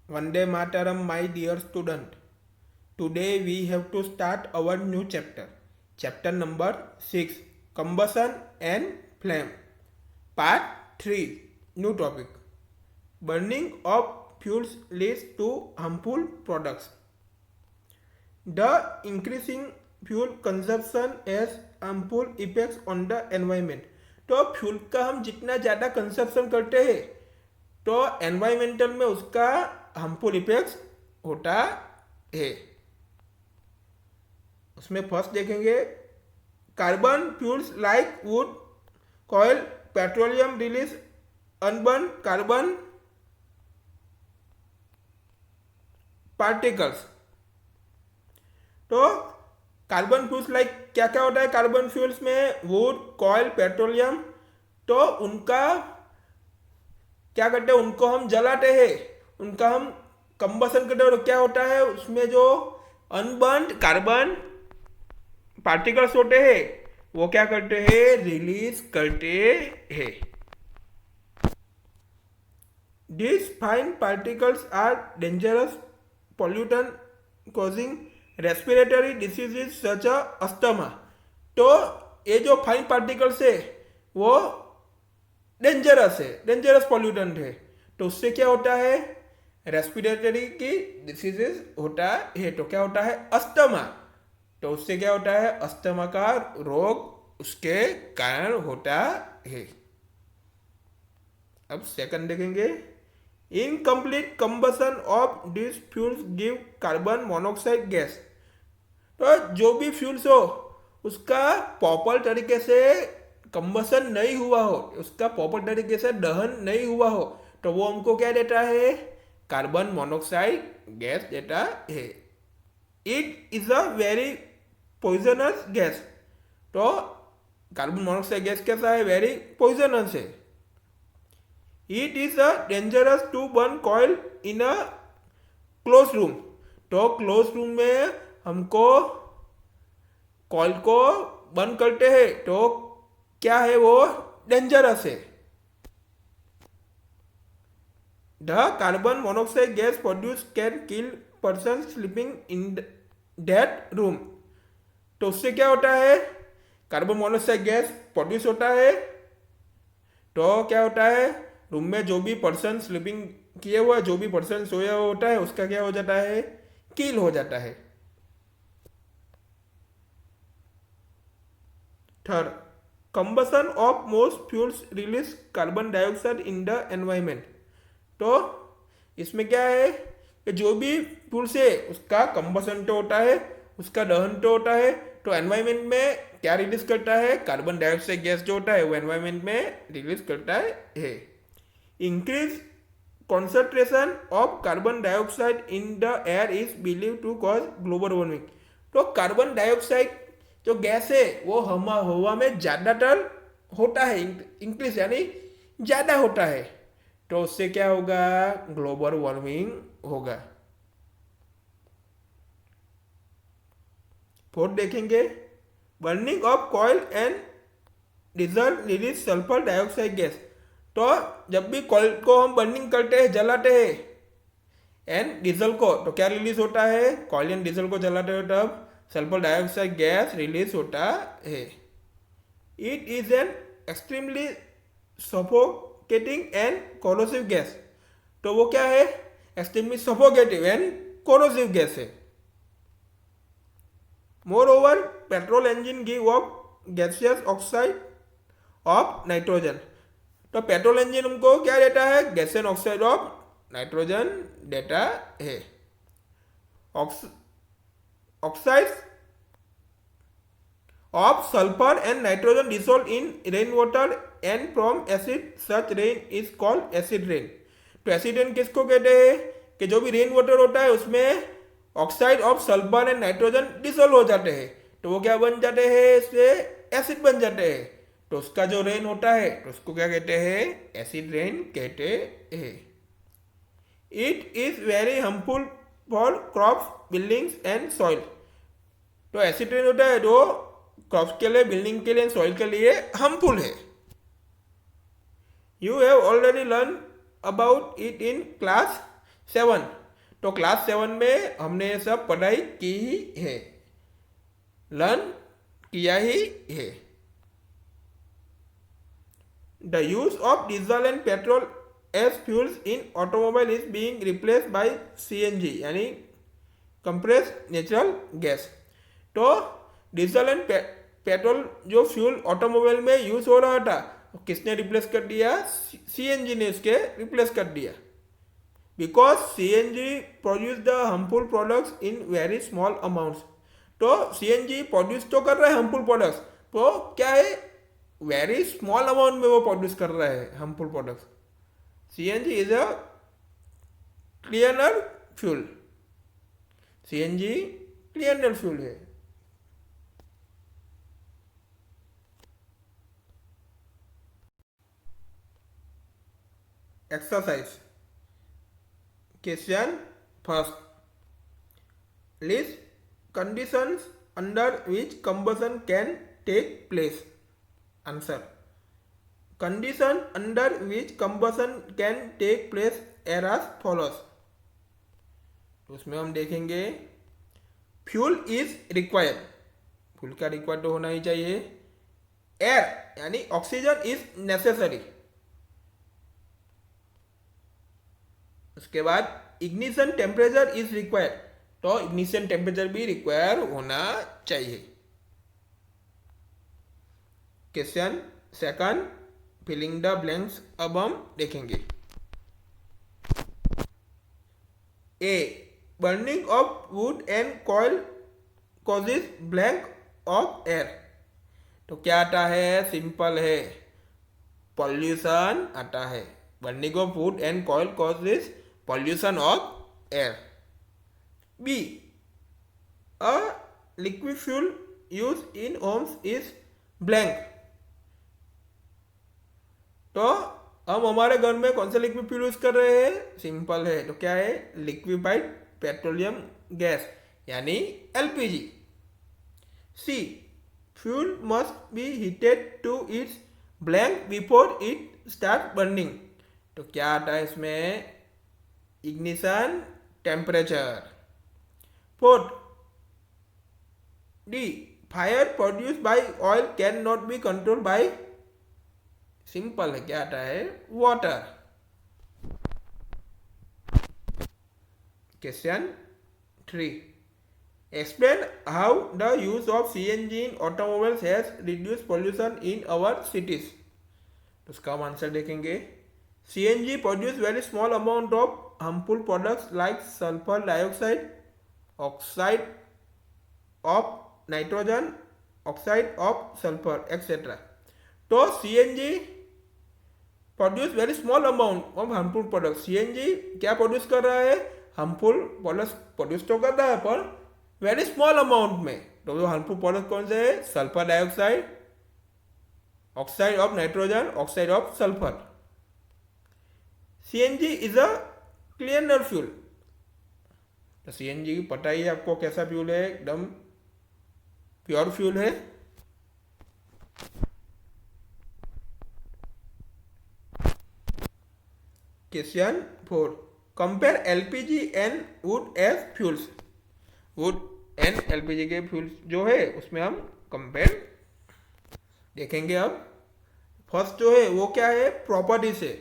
Vande Mataram, my dear student. Today we have to start our new chapter. Chapter number 6, Combustion and Flame. Part 3, new topic. Burning of fuels leads to harmful products. The increasing fuel consumption has harmful effects on the environment. तो fuel का हम जितना ज़्यादा consumption करते हैं तो environmental में उसका हार्मफुल इफेक्ट्स होता है. उसमें फर्स्ट देखेंगे carbon fuels like would coil petroleum release unburn carbon particles. तो कार्बन फ्यूल्स लाइक क्या क्या होता है कार्बन फ्यूल्स में, वुड कॉयल पेट्रोलियम. तो उनका क्या करते हैं, उनको हम जलाते हैं, उनका हम कंबसन करते हैं. तो क्या होता है उसमें जो अनबर्न कार्बन पार्टिकल्स होते हैं वो क्या करते हैं, रिलीज करते हैं. These fine particles are dangerous pollutant causing respiratory diseases such as asthma. तो ये जो फाइन पार्टिकल्स है वो डेंजरस है, डेंजरस पॉल्यूटेंट है. तो उससे क्या होता है, रेस्पिरेटरी की डिसीजेस होता है. तो क्या होता है, अस्थमा. तो उससे क्या होता है, अस्थमा का रोग उसके कारण होता है. अब सेकंड देखेंगे, incomplete combustion of this fuels give carbon monoxide gas. तो जो भी फ्यूल्स हो उसका प्रॉपर तरीके से कंबसन नहीं हुआ हो, उसका प्रॉपर तरीके से दहन नहीं हुआ हो, तो वो हमको क्या देता है, कार्बन मोनोऑक्साइड गैस देता है. It is a very poisonous gas. तो कार्बन मोनोऑक्साइड गैस कैसा है, वेरी पॉइजनस है. It is dangerous to burn coil in a closed room. तो क्लोज रूम में हमको कॉइल को बंद करते हैं तो क्या है, वो डेंजरस है. The carbon monoxide gas produce can kill person sleeping in that room. तो उससे क्या होता है, कार्बन मोनोऑक्साइड गैस प्रोड्यूस होता है. तो क्या होता है, रूम में जो भी पर्सन स्लीपिंग किए हुआ, जो भी पर्सन सोया हुआ होता है उसका क्या हो जाता है, किल हो जाता है. Third, combustion of most fuels release carbon dioxide in the environment. तो इसमें क्या है कि जो भी फ्यूल्स है उसका कंबसन तो होता है, उसका दहन तो होता है. तो एनवायरमेंट में क्या रिलीज करता है, कार्बन डाइऑक्साइड गैस जो होता है वो एनवायरमेंट में रिलीज करता है. Increase concentration of carbon dioxide in the air is believed to cause global warming. तो कार्बन डाइऑक्साइड जो गैस है वो हवा में ज़्यादातर होता है, इंक्रीज यानी ज़्यादा होता है. तो उससे क्या होगा, ग्लोबल वार्मिंग होगा. फोर्थ देखेंगे, burning of coil and diesel release sulphur dioxide gas. तो जब भी कॉइल को हम बर्निंग करते हैं, जलाते हैं, एंड डीजल को, तो क्या रिलीज होता है, कॉइल एंड डीजल को जलाते हैं तब सल्फर डाइऑक्साइड गैस रिलीज होता है. It is an extremely suffocating and corrosive gas. तो वो क्या है, extremely suffocative and corrosive gas है. More over petrol engine give of gaseous oxide of nitrogen. तो पेट्रोल इंजन हमको क्या देता है, गैसियस ऑक्साइड ऑफ नाइट्रोजन देता है. Oxides of sulphur and nitrogen dissolve in rain water and from acid such rain is called acid rain. तो acid rain किसको कहते हैं, कि जो भी रेन वाटर होता है उसमें oxide of sulphur and nitrogen dissolve हो जाते हैं, तो वो क्या बन जाते हैं, इससे एसिड बन जाते हैं. तो उसका जो रेन होता है तो उसको क्या कहते हैं, एसिड रेन कहते हैं. It is very harmful for crops, buildings and soil. तो एसिड रेन होता है जो क्रॉप्स के लिए, बिल्डिंग के लिए, सॉइल के लिए हार्मफुल है. You have already learn about it in class 7. तो क्लास 7 में हमने ये सब पढ़ाई की ही है, लर्न किया ही है। The use of diesel and petrol as fuels in automobile is being replaced by CNG यानी कंप्रेस्ड नेचुरल गैस। तो डीजल एंड पेट्रोल जो फ्यूल ऑटोमोबाइल में यूज हो रहा था, किसने रिप्लेस कर दिया? सीएनजी ने उसके रिप्लेस कर दिया। Because CNG produce the harmful products in very small amounts. तो सीएनजी प्रोड्यूस तो कर रहा है हार्मफुल प्रोडक्ट्स, तो क्या है, वेरी स्मॉल अमाउंट में वो प्रोड्यूस कर रहा है harmful products. CNG is a cleaner fuel, CNG cleaner fuel है। Exercise question first, list conditions under which combustion can take place. Answer. Condition under which combustion can take place are as follows. तो उसमें हम देखेंगे fuel is required, fuel का required तो होना ही चाहिए। Air यानी ऑक्सीजन इज नेसेसरी। उसके बाद इग्निशन टेम्परेचर इज रिक्वायर्ड, तो इग्निशन टेम्परेचर भी रिक्वायर होना चाहिए। Question second, filling the blanks अब हम देखेंगे। A, burning of wood and coal causes blank of air. तो क्या आता है? सिंपल है, पॉल्यूशन आता है। Burning of wood and coal causes pollution of air. B, a liquid fuel used in homes is blank। तो हम हमारे घर में कौन सा लिक्विड फ्यूल यूज कर रहे हैं? सिंपल है, तो क्या है? लिक्विफाइड पेट्रोलियम गैस यानी LPG. C, fuel must be heated to its blank before it start burning. तो क्या आता है इसमें? Ignition temperature. Fourth, D, fire produce by oil can not be control by, simple है, क्या आता है? Water. Question 3, explain how the use of CNG in automobiles has reduce pollution in our cities. तो उसका हम आंसर देखेंगे। CNG produce very small amount of harmful products like sulphur dioxide, oxide of nitrogen, oxide of sulphur etcetera. तो CNG produce very small amount of harmful product. CNG क्या produce कर रहा है? Harmful products produce तो कर रहा है पर वेरी स्मॉल अमाउंट में। तो जो हार्मफुल प्रोडक्ट कौन से है? Sulphur dioxide, oxide of nitrogen, oxide of sulphur. CNG is a cleaner fuel. तो सीएनजी पता ही है आपको कैसा फ्यूल है, एकदम प्योर फ्यूल है। Question 4, compare LPG and wood as fuels. Wood and LPG के फ्यूल्स जो है उसमें हम कंपेयर देखेंगे। अब फर्स्ट जो है वो क्या है? प्रॉपर्टी से।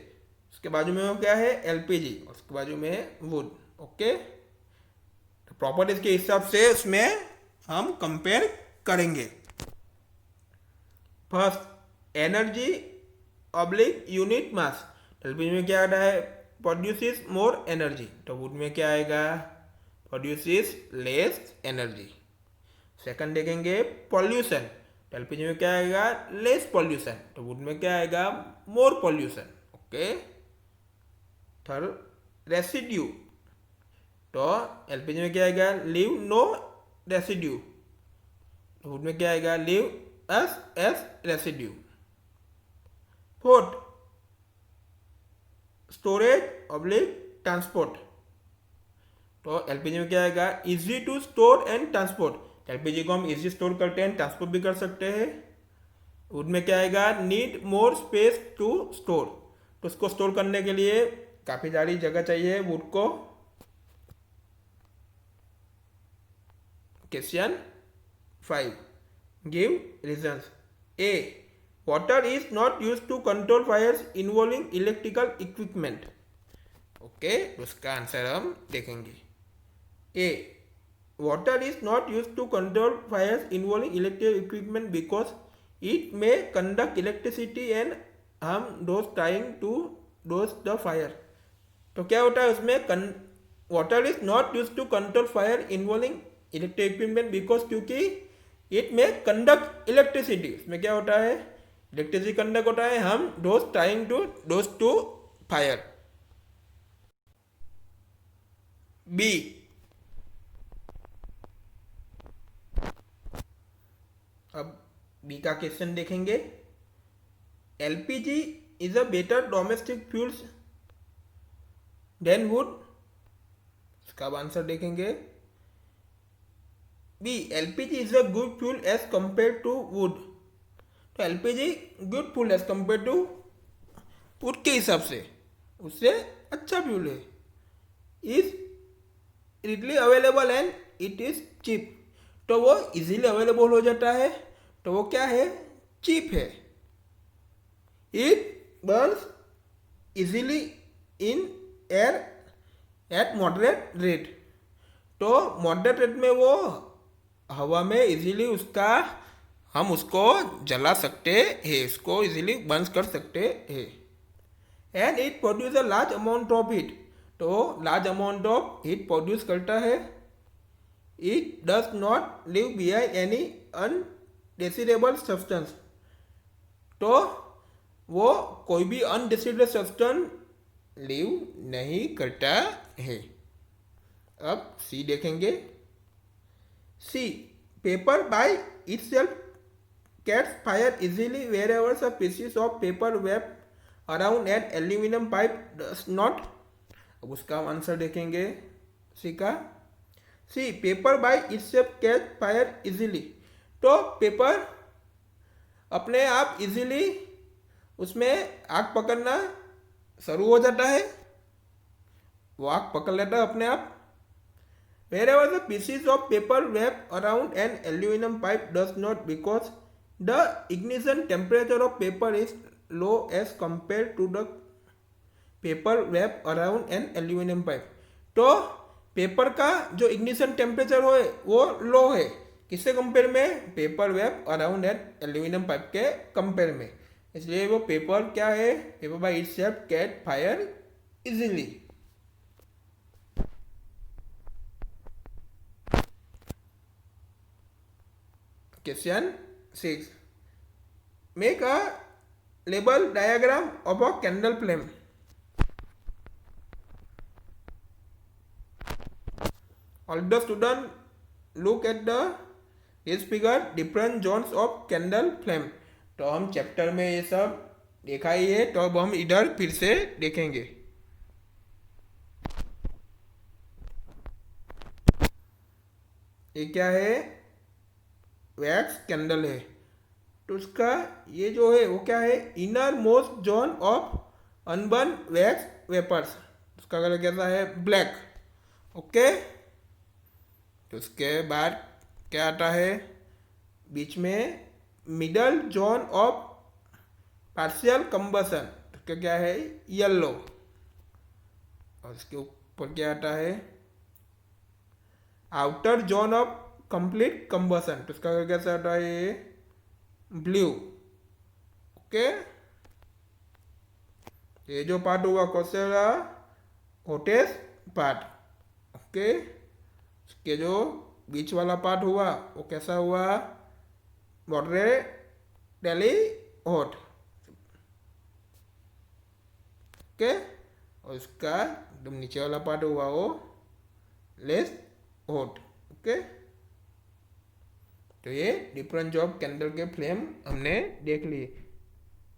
उसके बाजू में वो क्या है? एलपीजी, उसके बाजू में है वुड। ओके, प्रॉपर्टीज के हिसाब से उसमें हम कंपेयर करेंगे। First, energy oblique unit mass. LPG में क्या आता है? Produces more energy. तो वुड में क्या आएगा? Produces less energy. सेकंड देखेंगे पॉल्यूशन। एलपीजी में क्या आएगा? Less pollution. तो वुड में क्या आएगा? मोर पॉल्यूशन। ओके। Third, residue. तो एलपीजी में क्या आएगा? Leave no residue. वुड में क्या आएगा? Leaves residue. Fourth, storage oblique transport. तो एलपीजी में क्या आएगा? Easy to store and transport. LPG को हम इजी स्टोर करते हैं, ट्रांसपोर्ट भी कर सकते हैं। वुड में क्या आएगा? Need more space to store. तो उसको स्टोर करने के लिए काफ़ी सारी जगह चाहिए वुड को। Question 5. Give reasons. A. Water is not used to control fires involving electrical equipment. Okay, उसका आंसर हम देखेंगे. A. Water is not used to control fires involving electrical equipment because it may conduct electricity and harm those trying to douse the fire. तो क्या होता है उसमें, water is not use to control fire involving electric equipment because क्योंकि it may conduct electricity. इसमें क्या होता है, इलेक्ट्रिसिटी कंडक्ट होता है, harm those trying to douse to fire. B. अब बी का क्वेश्चन देखेंगे. LPG is a better domestic fuels than wood. इसका आंसर देखेंगे. B. LPG is a good fuel as compare to wood. तो LPG good fuel as compare to would के हिसाब से उससे अच्छा फ्यूल है. Is readily available and it is cheap. तो वो इजीली अवेलेबल हो जाता है, तो वो क्या है, चीप है. It Burns easily in air at moderate rate. तो मॉडरेट रेट में वो हवा में इजीली हम उसको जला सकते हैं, इसको इजीली बर्न कर सकते हैं. And it produce a large amount of heat. तो large amount of heat produce करता है. It does not leave behind any undesirable substance. तो वो कोई भी अनडेसिरेबल सब्सटेंस लीव नहीं करता है. अब सी देखेंगे. C. Paper by itself catches fire easily wherever a pieces of paper वेब around an aluminium pipe does not. अब उसका आंसर देखेंगे सी का. C. Paper by itself catch fire easily. तो पेपर अपने आप इजीली उसमें आग पकड़ना शुरू हो जाता है, वो आग पकड़ लेता है अपने आप. wherever the pieces of paper wrap around an aluminum pipe does not because the ignition temperature of paper is low as compared to the paper wrap around an aluminum pipe. तो पेपर का जो ignition temperature हो वो लो है, किससे compare में, paper वेब around an aluminium pipe के कंपेयर में. इसलिए वो पेपर क्या है, paper by itself catch fire easily. Question 6. Make a label diagram of a candle flame. All the students look at this figure different zones of candle flame. तो हम chapter में ये सब देखा ही है, तो अब हम इधर फिर से देखेंगे. ये क्या है, वैक्स कैंडल है. तो उसका ये जो है वो क्या है, inner most zone of unburn wax vapours. उसका कलर कैसा है, ब्लैक. ओके. तो उसके बाद क्या आता है, बीच में middle zone of partial combustion. उसका क्या है, येलो. और उसके ऊपर क्या आता है, outer zone of complete combustion. तो उसका कैसा आता है, ब्लू. ओके. ये जो पार्ट हुआ कौन सा, हॉटेस्ट पार्ट. ओके. उसके जो बीच वाला पार्ट हुआ वो कैसा हुआ, मॉडरेटली हॉट. ओके. और उसका एकदम नीचे वाला पार्ट हुआ वो लेस हॉट. ओके. तो ये डिफरेंट जॉब कैंडल के फ्लेम हमने देख लिए.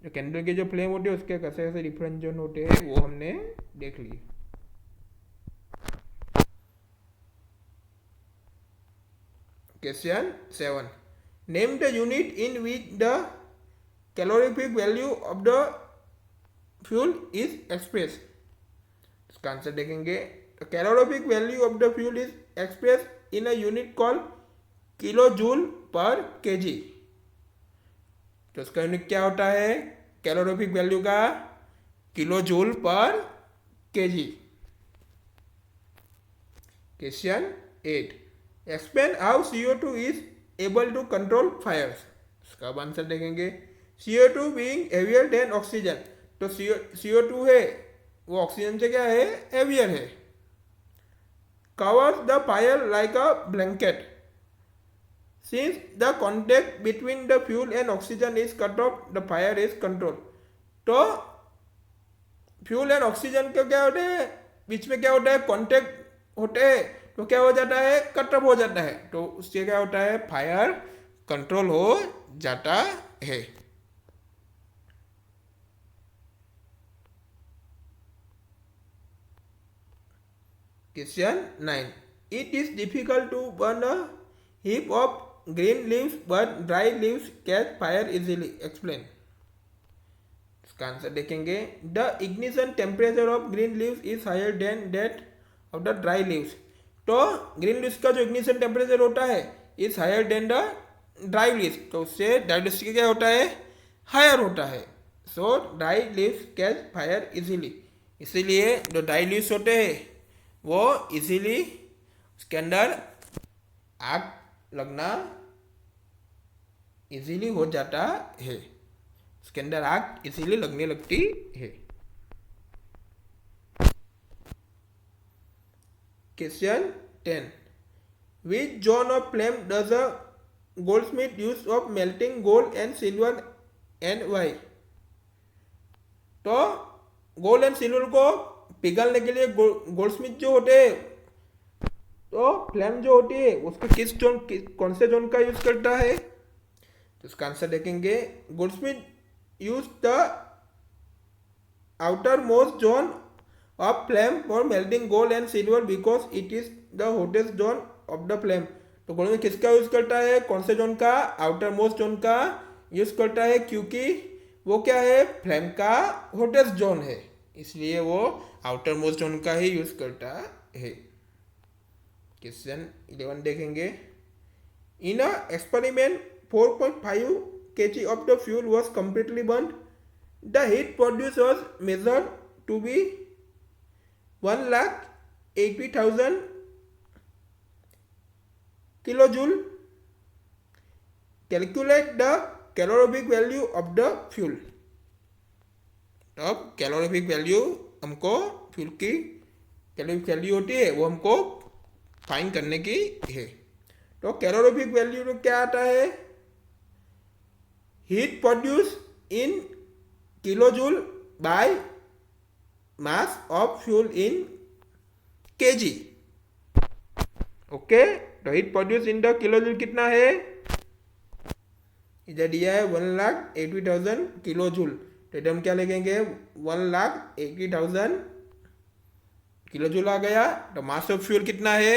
जो कैंडल के जो फ्लेम होते हैं उसके कैसे कैसे डिफरेंट जोन होते हैं वो हमने देख लिए. Question 7. Name the unit in which the calorific value of the fuel is expressed. इसका आंसर देखेंगे. The calorific value of the fuel is expressed in a unit called kilo joule per KG. तो उसका unit क्या होता है calorific value का? Kilo joule per KG. Question 8, explain how CO2 is able to control fires. इसका अब answer देखेंगे। CO2 being heavier then oxygen, तो CO2 है वो ऑक्सीजन से क्या है? हेवियर है। Covers the fire like a blanket, since the contact between the fuel and oxygen is cut off, the fire is controlled। तो फ्यूल एंड ऑक्सीजन का क्या होता है? बीच में क्या होता है? कांटेक्ट होते हैं, तो क्या हो जाता है? कट ऑफ हो जाता है, तो उससे क्या होता है? फायर कंट्रोल हो जाता है। Question 9, it is difficult to burn a heap of green leaves but dry leaves catch fire easily, explain। इसका आंसर देखेंगे। The ignition temperature of green leaves is higher than that of the dry leaves. तो green leaves का जो ignition temperature होता है is higher than the dry leaves, तो उससे dry leaves क्या होता है? हायर होता है। सो dry leaves catch fire easily, इसीलिए जो ड्राई लीव्स होते हैं वो इजीली उसके अंदर आग लगना इजीली हो जाता है, उसके अंदर आग इजीली लगने लगती है। Question 10, which zone of flame does a goldsmith use of melting gold and silver and why. तो गोल्ड एंड सिल्वर को पिघलने के लिए गोल्डस्मिथ जो होते हैं, तो फ्लेम जो होती है उसको किस जोन, कौन से जोन का यूज करता है? तो उसका आंसर देखेंगे। Goldsmith use the outer most zone of flame for melting gold and silver because it is the hottest zone of the flame. तो गोल्डस्मिथ किसका यूज करता है? कौन से जोन का? आउटर मोस्ट जोन का यूज करता है, क्योंकि वो क्या है? फ्लेम का हॉटेस्ट जोन है, इसलिए वो आउटर मोस्ट जोन का ही यूज करता है। क्वेश्चन 11 देखेंगे। इन अ experiment 4.5 kg of the fuel was completely burnt. The heat produced was measured to be 1,80,000 kilojoule. Calculate the calorific value of the fuel। अब calorific value हमको fuel की calorific value होती है वो हमको फाइंड करने की है। तो कैलोरीफिक वैल्यू तो क्या आता है? Heat produce in kilojoule by mass of fuel in kg. Okay, तो heat produce in the kilojoule कितना है? इधर दिया है 1,80,000 किलोजूल, तो इधर हम क्या लिखेंगे? 1,80,000 किलोजूल आ गया। तो मास ऑफ फ्यूल कितना है?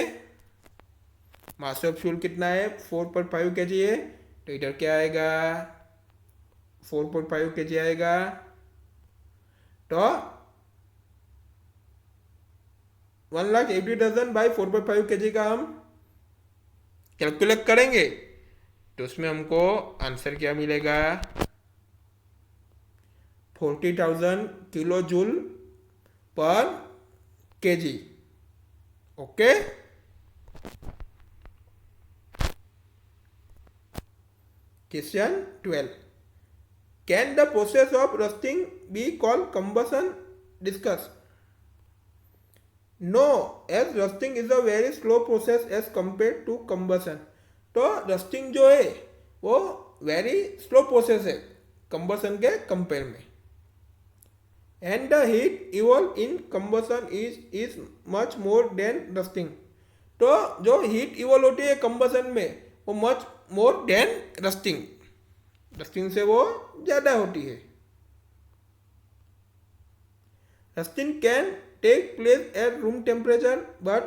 मास ऑफ फ्यूल कितना है? 4.5 kg है, तो इधर क्या आएगा? 4.5 kg आएगा। तो 1,80,000 बाई 4.5 kg का हम कैलकुलेट करेंगे, तो उसमें हमको आंसर क्या मिलेगा? 40,000 kilo joule per KG. Okay, question 12, can the process of rusting be called combustion? Discuss. No, as rusting is a very slow process as compare to combustion. तो rusting जो है वो वेरी स्लो प्रोसेस है combustion के compare में। And the heat evolve in combustion is much more than rusting. तो जो heat evolve होती है कंबसन में वो much more than rusting, rusting से वो ज़्यादा होती है। Rusting can take place at room temperature but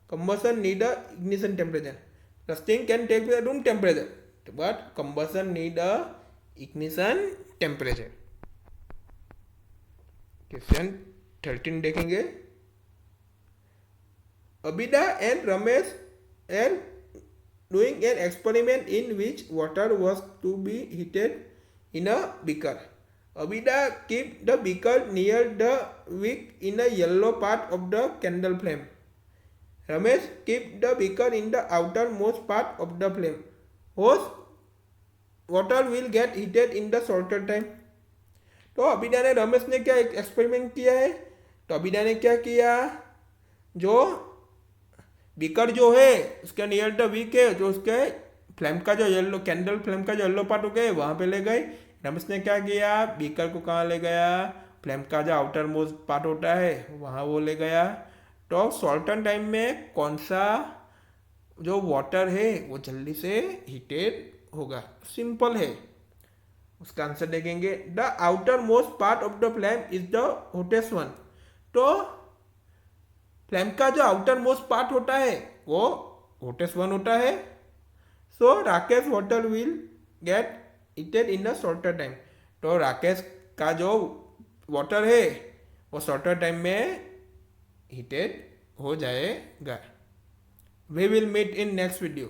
combustion need a ignition temperature. Rusting can take place at room temperature but combustion need a ignition temperature. Question 13 देखेंगे। Abida and Ramesh and doing an experiment in which water was to be heated in a beaker. Abida keep the beaker near the wick in a yellow part of the candle flame. Ramesh keep the beaker in the outermost part of the flame. Whose water will get heated in the shorter time. तो अबिदा ने रमेश ने क्या एक experiment किया है. तो अबिदा ने क्या किया, जो बीकर जो है उसके नियर द विक है, जो उसके फ्लेम का जो येलो कैंडल फ्लेम का जो येलो पार्ट हो गया वहाँ पे ले गए. रमेश ने क्या किया, बीकर को कहाँ ले गया, फ्लेम का जो आउटर मोस्ट पार्ट होता है वहाँ वो ले गया. तो शॉर्टन टाइम में कौन सा जो वाटर है वो जल्दी से हीटेड होगा. सिंपल है, उसका आंसर देखेंगे. The outer most part of the flame is the hottest one. तो फ्लेम का जो आउटर मोस्ट पार्ट होता है वो हॉटेस्ट वन होता है. So Rakesh water will get heated in a shorter time. तो राकेश का जो वाटर है वो शॉर्टर टाइम में हीटेड हो जाएगा. We will meet in next video.